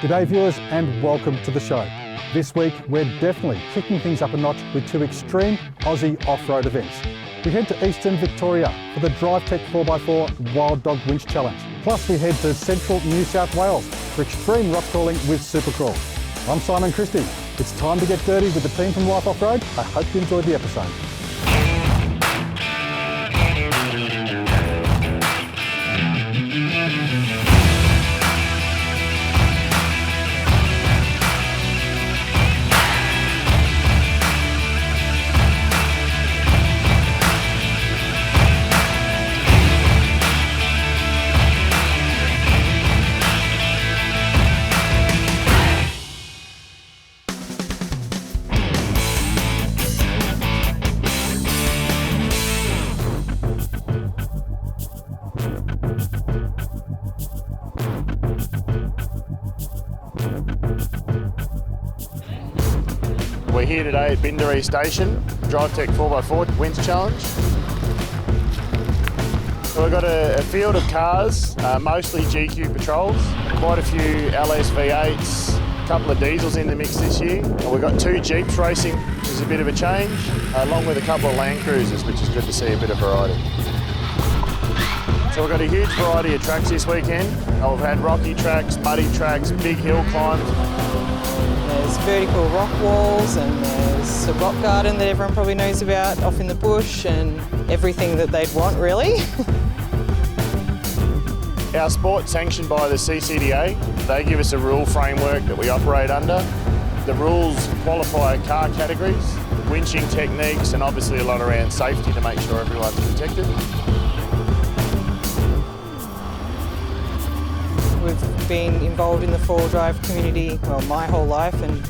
G'day viewers and welcome to the show. This week we're definitely kicking things up a notch with two extreme Aussie off-road events. We head to Eastern Victoria for the DriveTech 4x4 Wild Dog Winch Challenge. Plus we head to central New South Wales for extreme rock crawling with Supercrawl. I'm Simon Christie. It's time to get dirty with the team from Life Off-Road. I hope you enjoyed the episode. We're here today at Bindaree Station, DriveTech 4x4 Winch Challenge. So we've got a field of cars, mostly GQ Patrols, quite a few LS V8s, a couple of diesels in the mix this year. And we've got two Jeeps racing, which is a bit of a change, along with a couple of Land Cruisers, which is good to see a bit of variety. So we've got a huge variety of tracks this weekend. We've had rocky tracks, muddy tracks, big hill climbs. There's vertical rock walls and there's a rock garden that everyone probably knows about off in the bush and everything that they'd want really. Our sport's sanctioned by the CCDA. They give us a rule framework that we operate under. The rules qualify car categories, winching techniques and obviously a lot around safety to make sure everyone's protected. We've been involved in the four-wheel drive community, well, my whole life and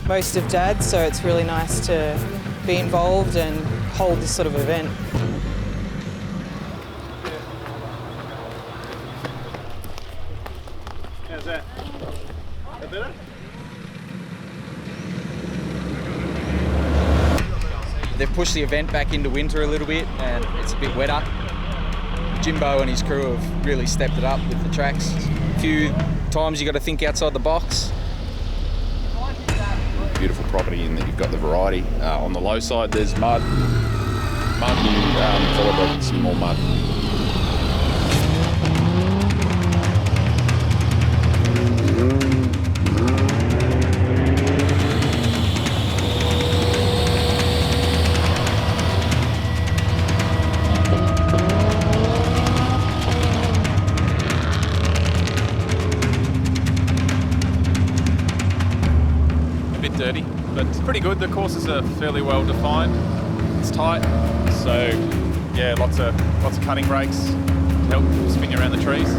most of Dad's, so it's really nice to be involved and hold this sort of event. How's that? That better? They've pushed the event back into winter a little bit and it's a bit wetter. Jimbo and his crew have really stepped it up with the tracks. A few times you've got to think outside the box. Beautiful property in that you've got the variety. On the low side there's mud, followed by some more mud. Dirty, but it's pretty good. The courses are fairly well defined. It's tight, so yeah, lots of cutting brakes to help spin you around the trees.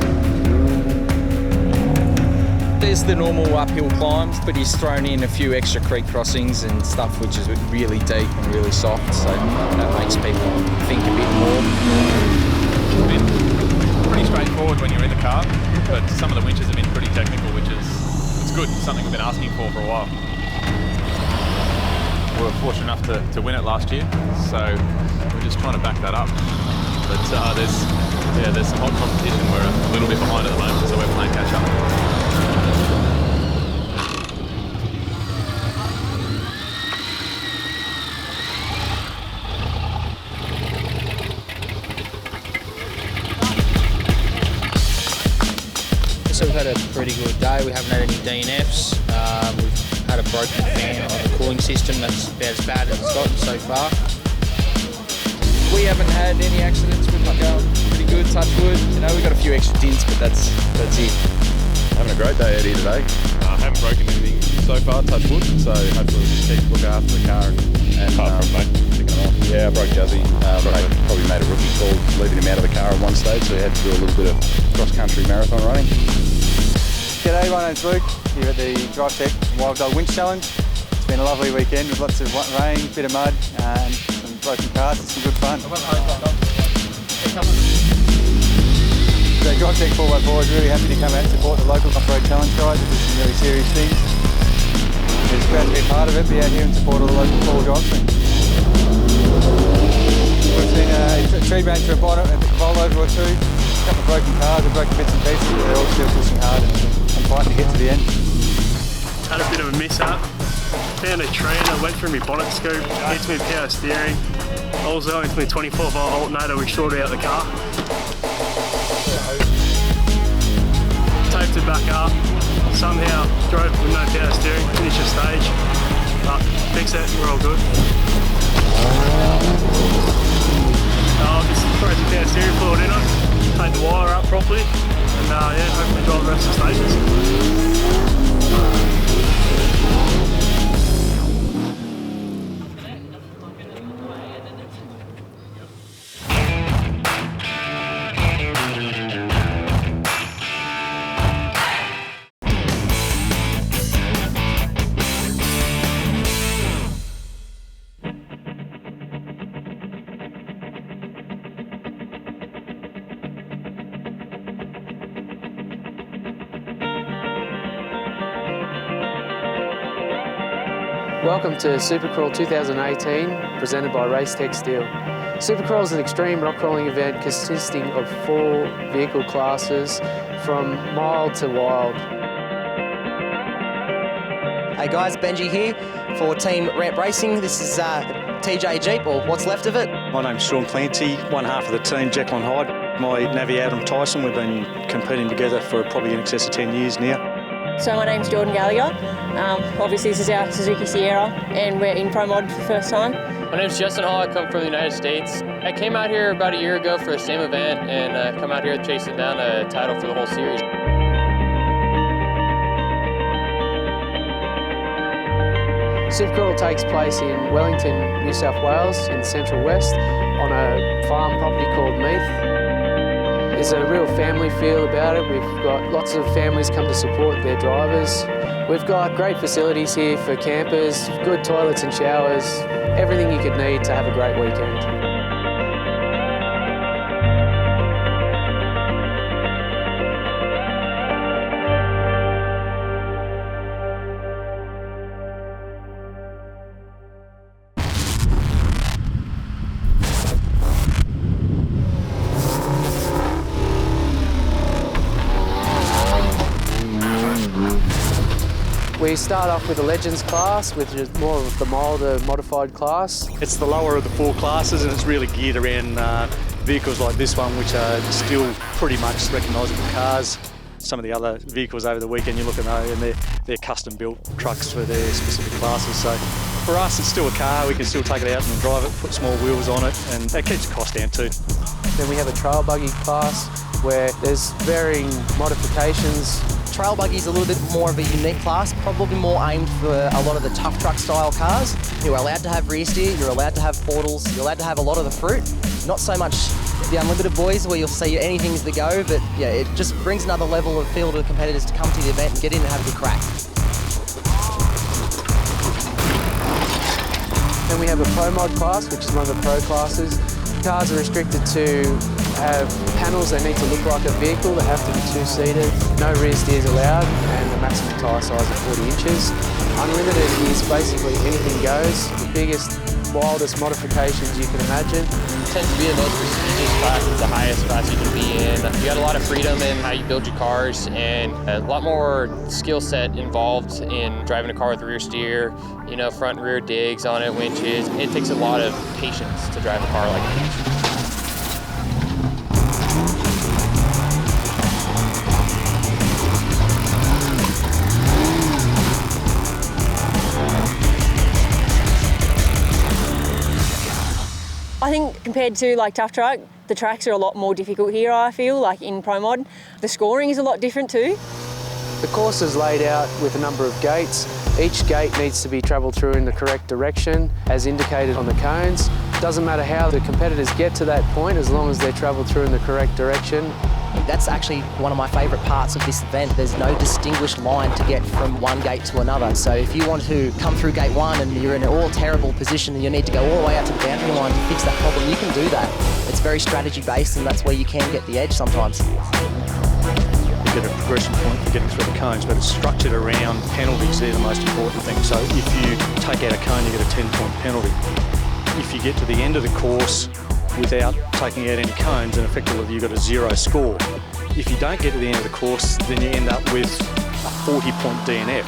There's the normal uphill climbs, but he's thrown in a few extra creek crossings and stuff which is really deep and really soft, so that makes people think a bit more. It's been pretty straightforward when you're in the car, but some of the winches have been pretty technical, which is it's good. It's something we've been asking for a while. We were fortunate enough to win it last year, so we're just trying to back that up. But there's some hot competition. We're a little bit behind at the moment, so we're playing catch up. So we've had a pretty good day. We haven't had any DNFs. We've had a broken fan on the cooling system. That's about as bad as it's gotten so far. We haven't had any accidents. We've been going pretty good, touch wood. You know, we've got a few extra dints, but that's it. Having a great day out here today. Haven't broken anything So far, touch wood, so hopefully we'll just keep looking after the car and apart from picking it off. Yeah, I broke Juzzy. Probably made a rookie call leaving him out of the car at one stage, so we had to do a little bit of cross-country marathon running. G'day, my name's Luke, here at the DriveTech Wild Dog Winch Challenge. It's been a lovely weekend with lots of rain, bit of mud and some broken cars. It's been good fun. So DriveTech 4x4 is really happy to come out and support the local off-road challenge guys. This is some really serious things. It's glad to be a part of it, be out here and support all the local four-wheel drive scene. We've seen a tree branch to a bottom, a rollover or two, a couple of broken cars and broken bits and pieces, but they're all still pushing hard and fighting to get to the end. Had a bit of a mishap. Found a tree that went through my bonnet scoop, hit me power steering. Also into my 24-volt alternator, which shorted out the car. Taped it back up. Somehow drove with no power steering, finished the stage. But fix it, we're all good. I'll just throw some power steering fluid in it, take the wire up properly, and yeah, hopefully drive the rest of the stages. Welcome to Supercrawl 2018, presented by Race Tech Steel. Supercrawl is an extreme rock crawling event consisting of 4 vehicle classes from mild to wild. Hey guys, Benji here for Team Ramp Racing. This is TJ Jeep, or what's left of it. My name's Sean Clancy, one half of the team, Jekyll and Hyde. My navvy Adam Tyson, we've been competing together for probably in excess of 10 years now. So my name's Jordan Gallagher. Obviously this is our Suzuki Sierra and we're in Pro Mod for the first time. My name's Justin Hall, I come from the United States. I came out here about a year ago for the same event and come out here chasing down a title for the whole series. Supercrawl takes place in Wellington, New South Wales in the Central West on a farm property called Meath. There's a real family feel about it. We've got lots of families come to support their drivers. We've got great facilities here for campers, good toilets and showers, everything you could need to have a great weekend. We start off with the Legends class, which is more of the milder modified class. It's the lower of the 4 classes and it's really geared around vehicles like this one, which are still pretty much recognisable cars. Some of the other vehicles over the weekend you look at those and they're custom built trucks for their specific classes. So for us it's still a car, we can still take it out and drive it, put small wheels on it, and that keeps the cost down too. Then we have a trail buggy class where there's varying modifications. Trail buggy is a little bit more of a unique class, probably more aimed for a lot of the tough truck style cars. You're allowed to have rear steer, you're allowed to have portals, you're allowed to have a lot of the fruit. Not so much the unlimited boys where you'll see anything's the go, but yeah, it just brings another level of feel to the competitors to come to the event and get in and have a good crack. Then we have a Pro Mod class, which is one of the pro classes. Cars are restricted to have panels that need to look like a vehicle. They have to be 2-seated. No rear steers allowed, and the maximum tyre size of 40 inches. Unlimited is basically anything goes. The biggest, wildest modifications you can imagine. It tends to be the most prestigious class. It's the highest class you can be in. You got a lot of freedom in how you build your cars and a lot more skill set involved in driving a car with rear steer, you know, front and rear digs on it, winches. It takes a lot of patience to drive a car like this. I think compared to like tough truck, the tracks are a lot more difficult here, I feel, like in Pro Mod. The scoring is a lot different too. The course is laid out with a number of gates. Each gate needs to be travelled through in the correct direction, as indicated on the cones. Doesn't matter how the competitors get to that point, as long as they're travelled through in the correct direction. That's actually one of my favourite parts of this event. There's no distinguished line to get from one gate to another. So if you want to come through gate 1 and you're in an all terrible position and you need to go all the way out to the boundary line to fix that problem, you can do that. It's very strategy based and that's where you can get the edge sometimes. You get a progression point for getting through the cones, but it's structured around penalties. They're the most important thing. So if you take out a cone, you get a 10-point penalty. If you get to the end of the course without taking out any cones, and effectively you've got a 0 score. If you don't get to the end of the course, then you end up with a 40-point DNF.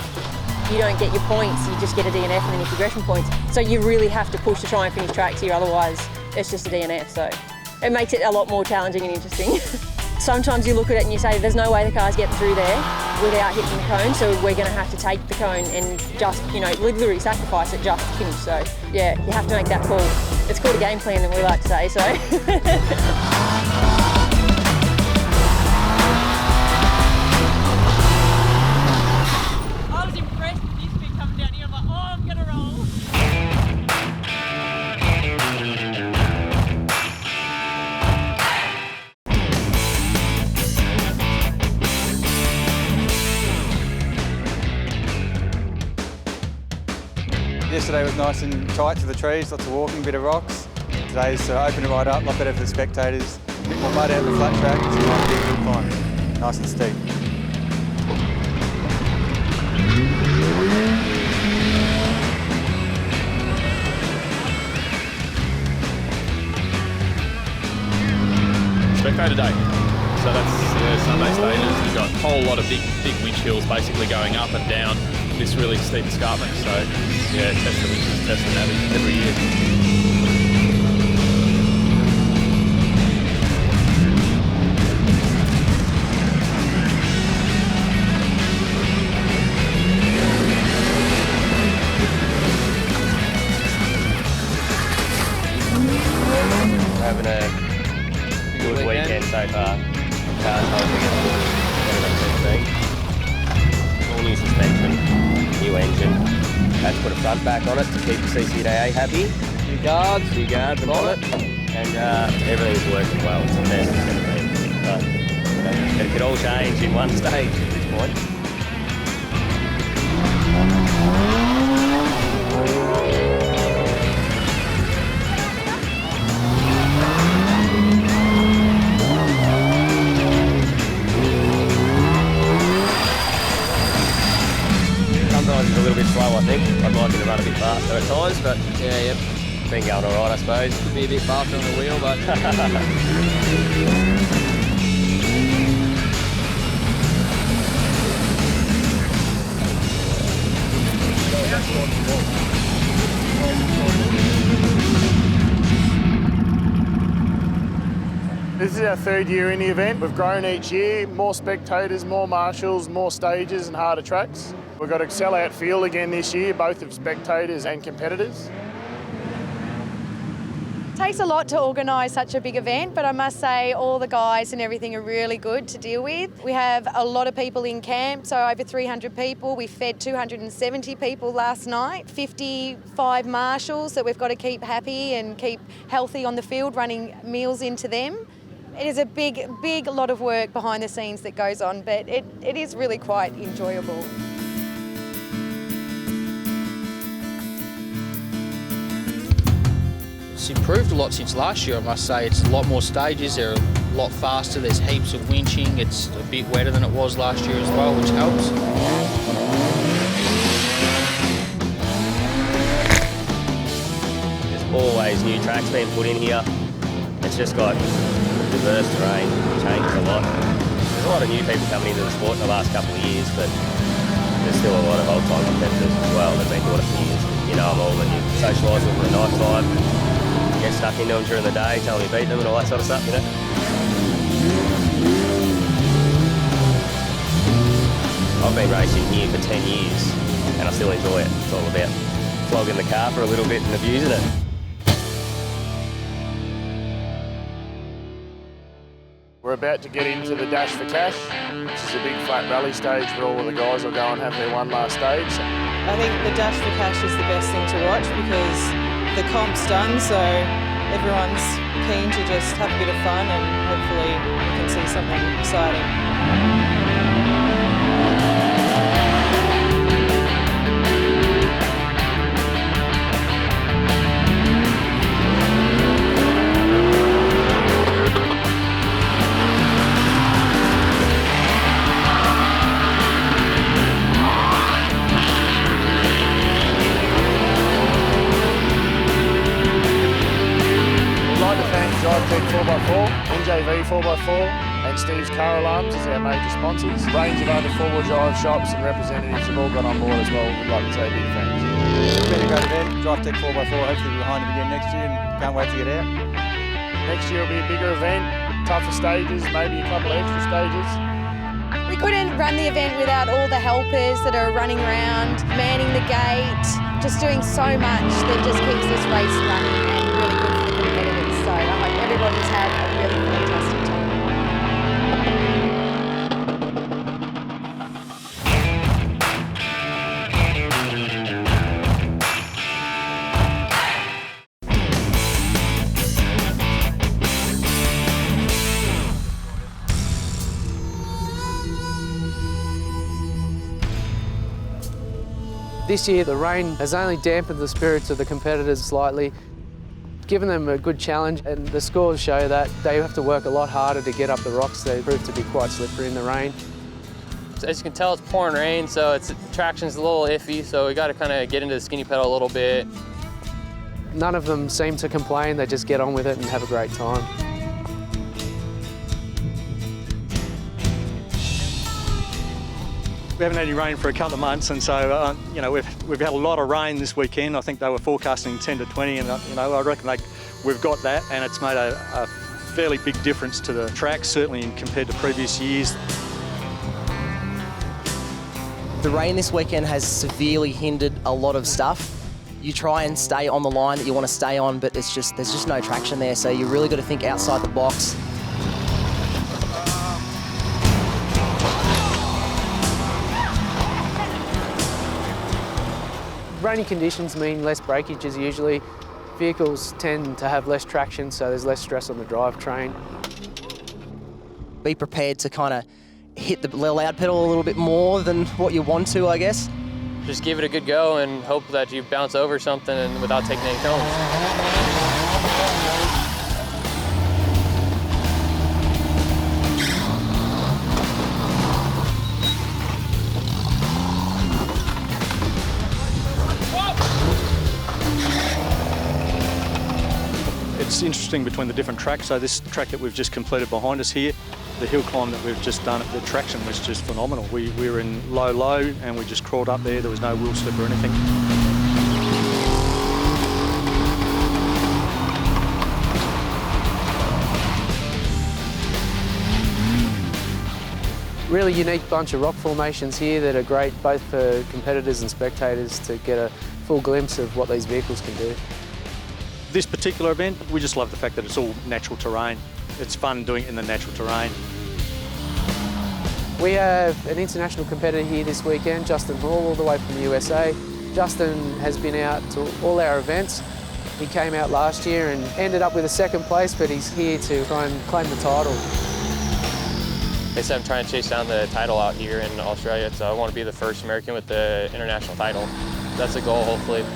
you don't get your points, you just get a DNF and then your progression points. So you really have to push to try and finish tracks here, otherwise it's just a DNF. So it makes it a lot more challenging and interesting. Sometimes you look at it and you say, there's no way the car's getting through there without hitting the cone, so we're going to have to take the cone and just, literally sacrifice it just to finish. So yeah, you have to make that call. It's called a game plan, and we like to say, so. I was impressed with this bit coming down here. I'm like, oh, I'm going to roll. Yesterday was nice and tight to the trees, lots of walking, bit of rocks. Today's opened it right up, a lot better for the spectators. A bit more mud out of the flat track, so it might be a good climb. Nice and steep. Spectator day. So that's Sunday stages. We've got a whole lot of big winch hills basically going up and down this really steep escarpment. So yeah, test the winches, test the navis every year. Having a good weekend so far. Cars holding it. All new suspension, new engine. Had to put a front back on it to keep the CCDA happy. New guards on it. And everything's working well. It's the best it's ever been. But it could all change in one stage at this point. Sometimes it's a little bit slow, I think. I'd like it to run a bit faster at times, but yeah, been going all right, I suppose. Could be a bit faster on the wheel, but This is our third year in the event. We've grown each year, more spectators, more marshals, more stages and harder tracks. We've got a sell-out field again this year, both of spectators and competitors. It takes a lot to organise such a big event, but I must say all the guys and everything are really good to deal with. We have a lot of people in camp, so over 300 people. We fed 270 people last night, 55 marshals that we've got to keep happy and keep healthy on the field, running meals into them. It is a big lot of work behind the scenes that goes on, but it is really quite enjoyable. It's improved a lot since last year, I must say. It's a lot more stages, they're a lot faster, there's heaps of winching, it's a bit wetter than it was last year as well, which helps. there's always new tracks being put in here. It's just got diverse terrain, changes a lot. There's a lot of new people coming into the sport in the last couple of years, but there's still a lot of old-time competitors as well that have been doing it for years. You know them all when you socialise with them at night time, get stuck into them during the day, tell them you beat them and all that sort of stuff, you know. I've been racing here for 10 years and I still enjoy it. It's all about flogging the car for a little bit and abusing it. We're about to get into the Dash for Cash, which is a big flat rally stage where all of the guys will go and have their one last stage. I think the Dash for Cash is the best thing to watch because the comp's done, so everyone's keen to just have a bit of fun and hopefully we can see something exciting. Drive Tech 4x4, NJV 4x4 and Steve's Car Alarms as our major sponsors. A range of other four-wheel drive shops and representatives have all got on board as well. We'd like to say big thanks. It's been a great event. Drive Tech 4x4, hopefully we're behind it again next year and can't wait to get out. Next year will be a bigger event, tougher stages, maybe a couple of extra stages. We couldn't run the event without all the helpers that are running around, manning the gate, just doing so much that just keeps this race running and really good for the competitors. So I hope everybody's had a really fantastic time. This year the rain has only dampened the spirits of the competitors slightly, given them a good challenge, and the scores show that they have to work a lot harder to get up the rocks. They prove to be quite slippery in the rain. As you can tell, it's pouring rain, so traction's a little iffy, so we got to kind of get into the skinny pedal a little bit. None of them seem to complain, they just get on with it and have a great time. We haven't had any rain for a couple of months, and so you know, we've had a lot of rain this weekend. I think they were forecasting 10 to 20, and you know, I reckon we've got that, and it's made a fairly big difference to the track, certainly compared to previous years. The rain this weekend has severely hindered a lot of stuff. You try and stay on the line that you want to stay on, but there's just no traction there, so you really got to think outside the box. Rainy conditions mean less breakages usually. Vehicles tend to have less traction, so there's less stress on the drivetrain. Be prepared to kind of hit the loud pedal a little bit more than what you want to, I guess. Just give it a good go and hope that you bounce over something and without taking any cones. It's interesting between the different tracks. So this track that we've just completed behind us here, the hill climb that we've just done, the traction was just phenomenal. We were in low and we just crawled up there. There was no wheel slip or anything. Really unique bunch of rock formations here that are great both for competitors and spectators to get a full glimpse of what these vehicles can do. This particular event, we just love the fact that it's all natural terrain. It's fun doing it in the natural terrain. We have an international competitor here this weekend, Justin Hall, all the way from the USA. Justin has been out to all our events. He came out last year and ended up with a second place, but he's here to try and claim the title. They said I'm trying to chase down the title out here in Australia, so I want to be the first American with the international title. That's the goal, hopefully.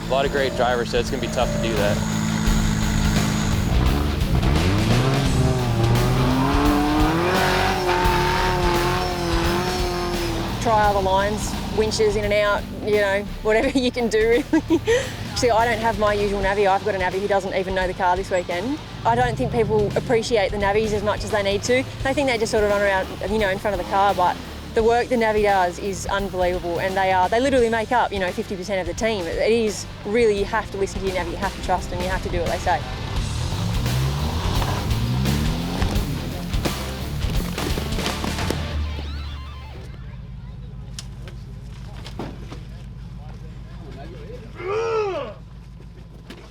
A lot of great drivers, so it's going to be tough to do that. Try other lines, winches in and out, you know, whatever you can do really. See, I don't have my usual navvy. I've got a navvy who doesn't even know the car this weekend. I don't think people appreciate the navvies as much as they need to. I think they just sort of run around, you know, in front of the car, but the work the navvy does is unbelievable, and they literally make up, you know, 50% of the team. It is really, you have to listen to your navvy, you have to trust them, you have to do what they say.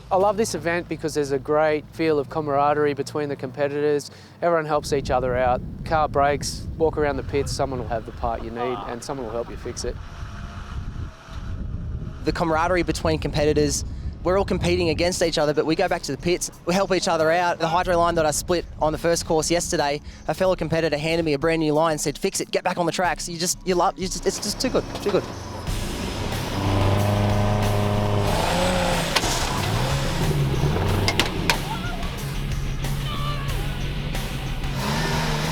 I love this event because there's a great feel of camaraderie between the competitors. Everyone helps each other out. Car breaks, walk around the pits, someone will have the part you need and someone will help you fix it. The camaraderie between competitors, we're all competing against each other, but we go back to the pits, we help each other out. The hydro line that I split on the first course yesterday, a fellow competitor handed me a brand new line and said, fix it, get back on the tracks. It's just too good, too good.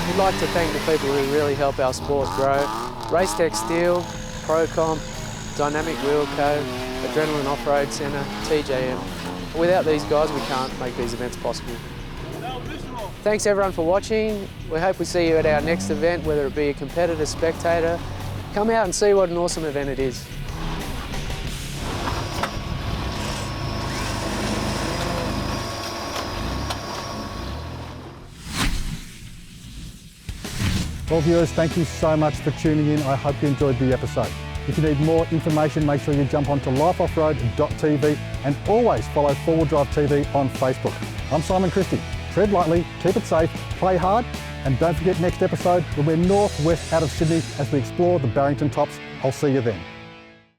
We'd like to thank the people who really help our sport grow. Racetech Steel, ProComp, Dynamic Wheel Co, Adrenaline Off-Road Centre, TJM. Without these guys, we can't make these events possible. Thanks everyone for watching. We hope we see you at our next event, whether it be a competitor, spectator. Come out and see what an awesome event it is. Well viewers, thank you so much for tuning in. I hope you enjoyed the episode. If you need more information, make sure you jump onto lifeoffroad.tv and always follow 4 Wheel Drive TV on Facebook. I'm Simon Christie. Tread lightly, keep it safe, play hard, and don't forget next episode when we're northwest out of Sydney as we explore the Barrington Tops. I'll see you then.